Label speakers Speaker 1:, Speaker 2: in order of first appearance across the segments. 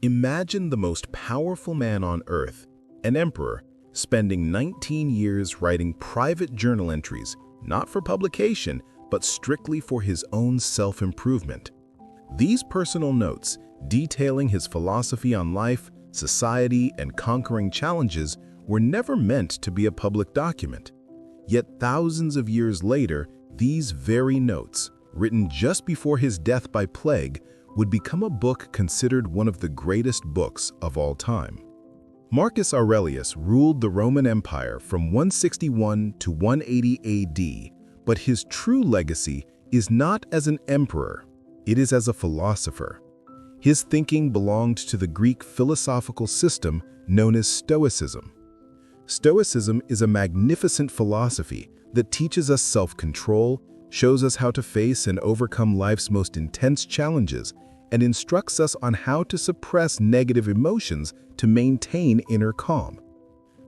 Speaker 1: Imagine the most powerful man on earth, an emperor, spending 19 years writing private journal entries, not for publication, but strictly for his own self-improvement. These personal notes, detailing his philosophy on life, society, and conquering challenges, were never meant to be a public document. Yet thousands of years later, these very notes, written just before his death by plague, would become a book considered one of the greatest books of all time. Marcus Aurelius ruled the Roman Empire from 161 to 180 AD, but his true legacy is not as an emperor, it is as a philosopher. His thinking belonged to the Greek philosophical system known as Stoicism. Stoicism is a magnificent philosophy that teaches us self-control, shows us how to face and overcome life's most intense challenges, and instructs us on how to suppress negative emotions to maintain inner calm.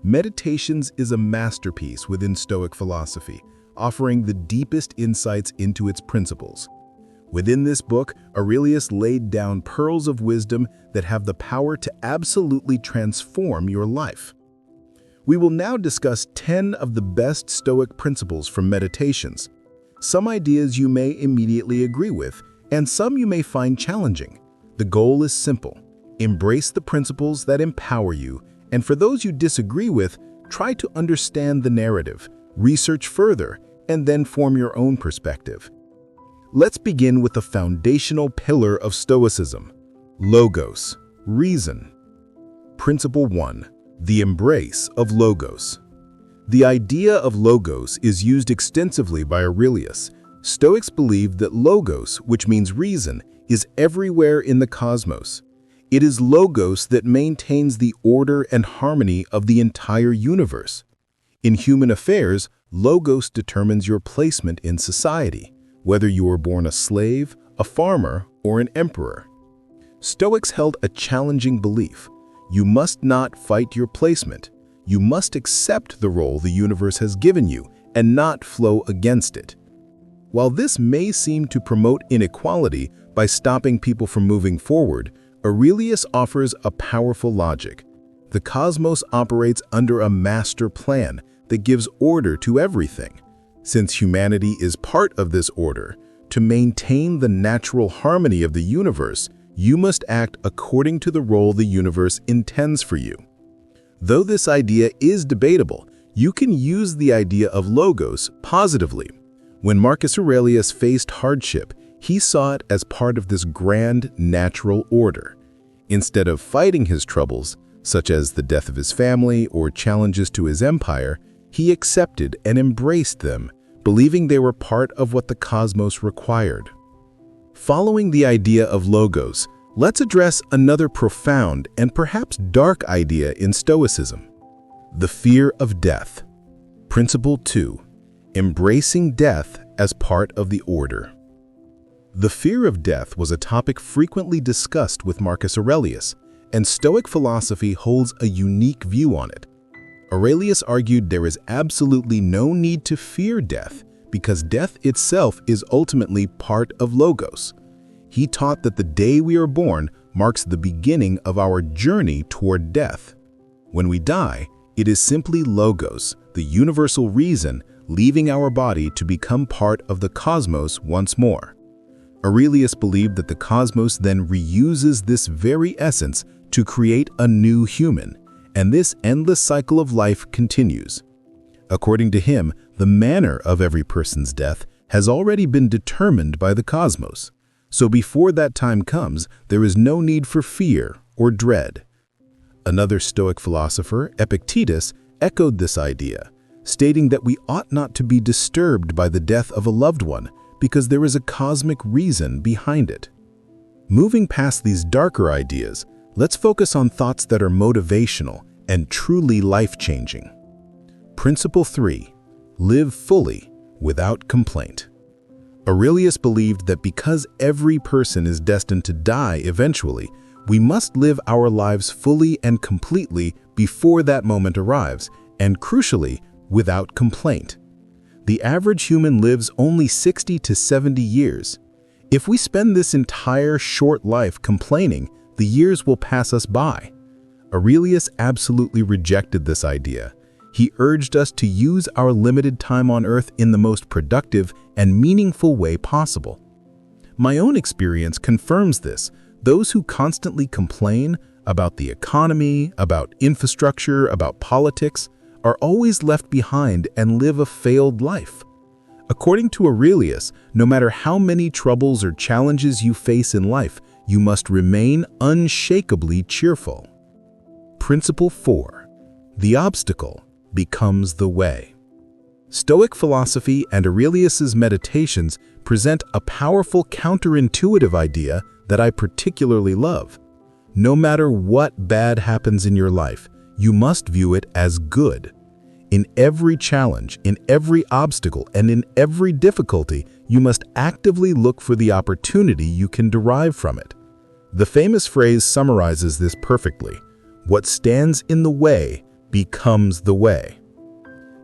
Speaker 1: Meditations is a masterpiece within Stoic philosophy, offering the deepest insights into its principles. Within this book, Aurelius laid down pearls of wisdom that have the power to absolutely transform your life. We will now discuss 10 of the best Stoic principles from Meditations. Some ideas you may immediately agree with, and some you may find challenging. The goal is simple: embrace the principles that empower you, and for those you disagree with, try to understand the narrative, research further, and then form your own perspective. Let's begin with the foundational pillar of Stoicism: Logos, reason. Principle 1. The embrace of Logos. The idea of Logos is used extensively by Aurelius. Stoics believe that Logos, which means reason, is everywhere in the cosmos. It is Logos that maintains the order and harmony of the entire universe. In human affairs, Logos determines your placement in society, whether you were born a slave, a farmer, or an emperor. Stoics held a challenging belief: you must not fight your placement. You must accept the role the universe has given you and not flow against it. While this may seem to promote inequality by stopping people from moving forward, Aurelius offers a powerful logic. The cosmos operates under a master plan that gives order to everything. Since humanity is part of this order, to maintain the natural harmony of the universe, you must act according to the role the universe intends for you. Though this idea is debatable, you can use the idea of Logos positively. When Marcus Aurelius faced hardship, he saw it as part of this grand natural order. Instead of fighting his troubles, such as the death of his family or challenges to his empire, he accepted and embraced them, believing they were part of what the cosmos required. Following the idea of Logos, let's address another profound and perhaps dark idea in Stoicism: the fear of death. Principle 2. Embracing death as part of the order. The fear of death was a topic frequently discussed with Marcus Aurelius, and Stoic philosophy holds a unique view on it. Aurelius argued there is absolutely no need to fear death because death itself is ultimately part of Logos. He taught that the day we are born marks the beginning of our journey toward death. When we die, it is simply Logos, the universal reason, leaving our body to become part of the cosmos once more. Aurelius believed that the cosmos then reuses this very essence to create a new human, and this endless cycle of life continues. According to him, the manner of every person's death has already been determined by the cosmos. So before that time comes, there is no need for fear or dread. Another Stoic philosopher, Epictetus, echoed this idea, stating that we ought not to be disturbed by the death of a loved one because there is a cosmic reason behind it. Moving past these darker ideas, let's focus on thoughts that are motivational and truly life-changing. Principle 3. Live fully without complaint. Aurelius believed that because every person is destined to die eventually, we must live our lives fully and completely before that moment arrives, and crucially, without complaint. The average human lives only 60 to 70 years. If we spend this entire short life complaining, the years will pass us by. Aurelius absolutely rejected this idea. He urged us to use our limited time on earth in the most productive and meaningful way possible. My own experience confirms this. Those who constantly complain about the economy, about infrastructure, about politics, are always left behind and live a failed life. According to Aurelius, no matter how many troubles or challenges you face in life, you must remain unshakably cheerful. Principle 4. The obstacle becomes the way. Stoic philosophy and Aurelius's meditations present a powerful counterintuitive idea that I particularly love. No matter what bad happens in your life, you must view it as good. In every challenge, in every obstacle, and in every difficulty, you must actively look for the opportunity you can derive from it. The famous phrase summarizes this perfectly. What stands in the way becomes the way.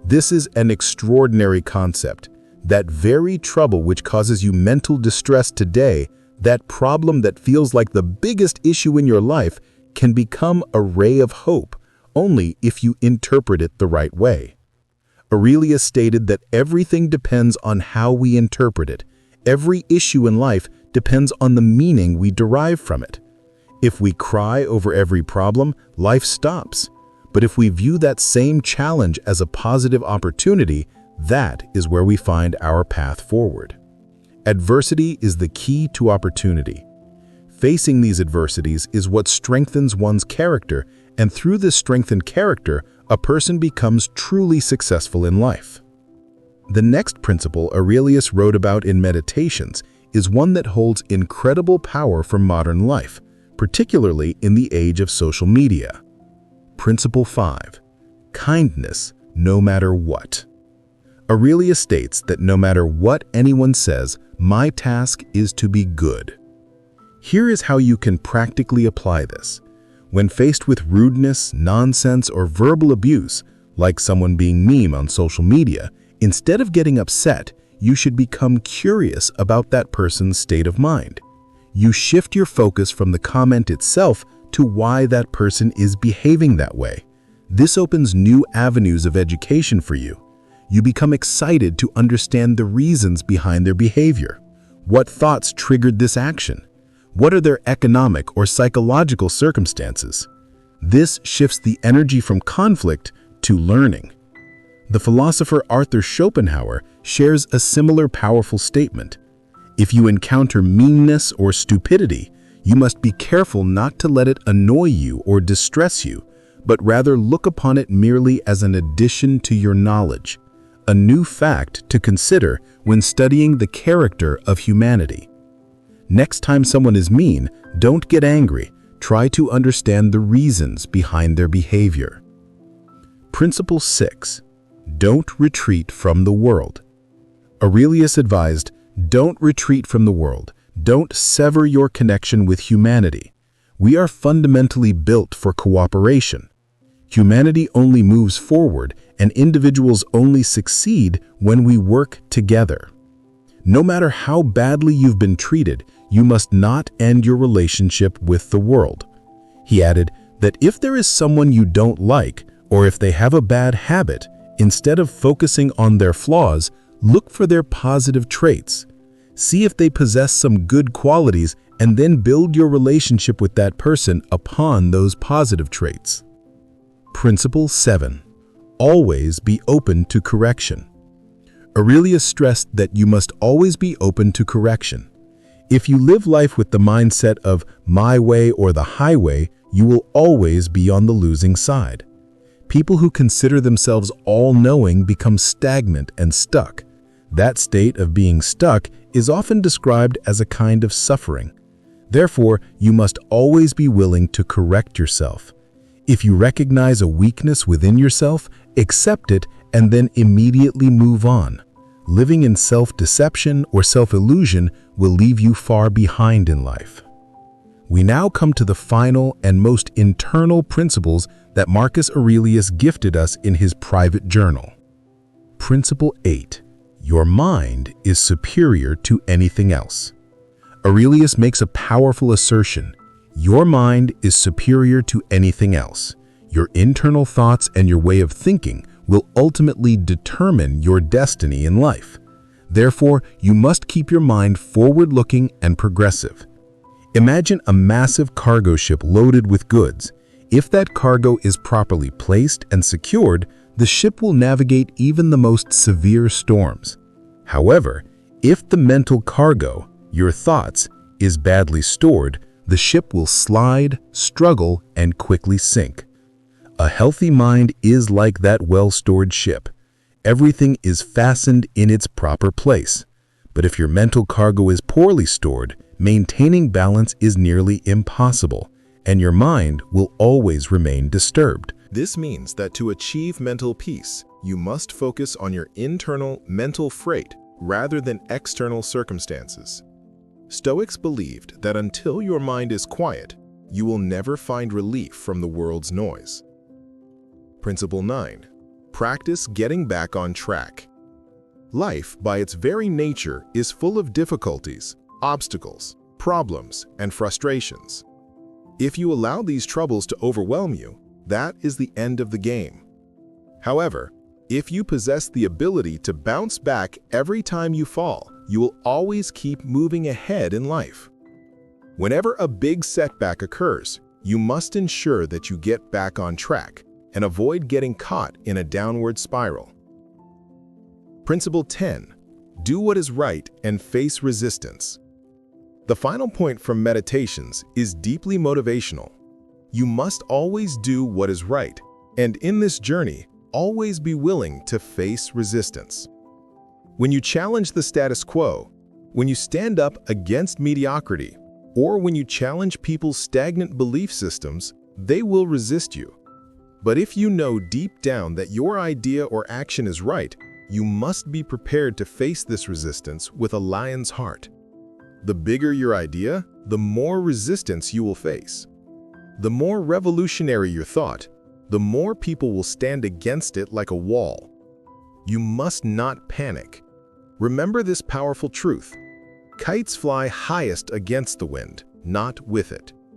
Speaker 1: This is an extraordinary concept. That very trouble which causes you mental distress today, that problem that feels like the biggest issue in your life, can become a ray of hope only if you interpret it the right way. Aurelius stated that everything depends on how we interpret it. Every issue in life depends on the meaning we derive from it. If we cry over every problem, life stops. But if we view that same challenge as a positive opportunity, that is where we find our path forward. Adversity is the key to opportunity. Facing these adversities is what strengthens one's character, and through this strengthened character, a person becomes truly successful in life. The next principle Aurelius wrote about in Meditations is one that holds incredible power for modern life, particularly in the age of social media. Principle 5. Kindness no matter what. Aurelius states that no matter what anyone says, my task is to be good. Here is how you can practically apply this. When faced with rudeness, nonsense, or verbal abuse, like someone being mean on social media, instead of getting upset, you should become curious about that person's state of mind. You shift your focus from the comment itself to why that person is behaving that way. This opens new avenues of education for you. You become excited to understand the reasons behind their behavior. What thoughts triggered this action? What are their economic or psychological circumstances? This shifts the energy from conflict to learning. The philosopher Arthur Schopenhauer shares a similar powerful statement. If you encounter meanness or stupidity, you must be careful not to let it annoy you or distress you, but rather look upon it merely as an addition to your knowledge, a new fact to consider when studying the character of humanity. Next time someone is mean, don't get angry. Try to understand the reasons behind their behavior. Principle 6. Don't retreat from the world. Aurelius advised, don't retreat from the world. Don't sever your connection with humanity. We are fundamentally built for cooperation. Humanity only moves forward, and individuals only succeed when we work together. No matter how badly you've been treated, you must not end your relationship with the world. He added that if there is someone you don't like, or if they have a bad habit, instead of focusing on their flaws, look for their positive traits. See if they possess some good qualities and then build your relationship with that person upon those positive traits. Principle 7. Always be open to correction. Aurelius stressed that you must always be open to correction. If you live life with the mindset of my way or the highway, you will always be on the losing side. People who consider themselves all-knowing become stagnant and stuck. That state of being stuck is often described as a kind of suffering. Therefore, you must always be willing to correct yourself. If you recognize a weakness within yourself, accept it and then immediately move on. Living in self-deception or self-illusion will leave you far behind in life. We now come to the final and most internal principles that Marcus Aurelius gifted us in his private journal. Principle 8. Your mind is superior to anything else. Aurelius makes a powerful assertion. Your mind is superior to anything else. Your internal thoughts and your way of thinking will ultimately determine your destiny in life. Therefore, you must keep your mind forward-looking and progressive. Imagine a massive cargo ship loaded with goods. If that cargo is properly placed and secured, the ship will navigate even the most severe storms. However, if the mental cargo, your thoughts, is badly stored, the ship will slide, struggle, and quickly sink. A healthy mind is like that well-stored ship. Everything is fastened in its proper place. But if your mental cargo is poorly stored, maintaining balance is nearly impossible, and your mind will always remain disturbed.
Speaker 2: This means that to achieve mental peace, you must focus on your internal mental freight rather than external circumstances. Stoics believed that until your mind is quiet, you will never find relief from the world's noise. Principle 9. Practice getting back on track. Life, by its very nature, is full of difficulties, obstacles, problems, and frustrations. If you allow these troubles to overwhelm you, that is the end of the game. However, if you possess the ability to bounce back every time you fall, you will always keep moving ahead in life. Whenever a big setback occurs, you must ensure that you get back on track and avoid getting caught in a downward spiral. Principle 10. Do what is right and face resistance. The final point from Meditations is deeply motivational. You must always do what is right, and in this journey, always be willing to face resistance. When you challenge the status quo, when you stand up against mediocrity, or when you challenge people's stagnant belief systems, they will resist you. But if you know deep down that your idea or action is right, you must be prepared to face this resistance with a lion's heart. The bigger your idea, the more resistance you will face. The more revolutionary your thought, the more people will stand against it like a wall. You must not panic. Remember this powerful truth: kites fly highest against the wind, not with it.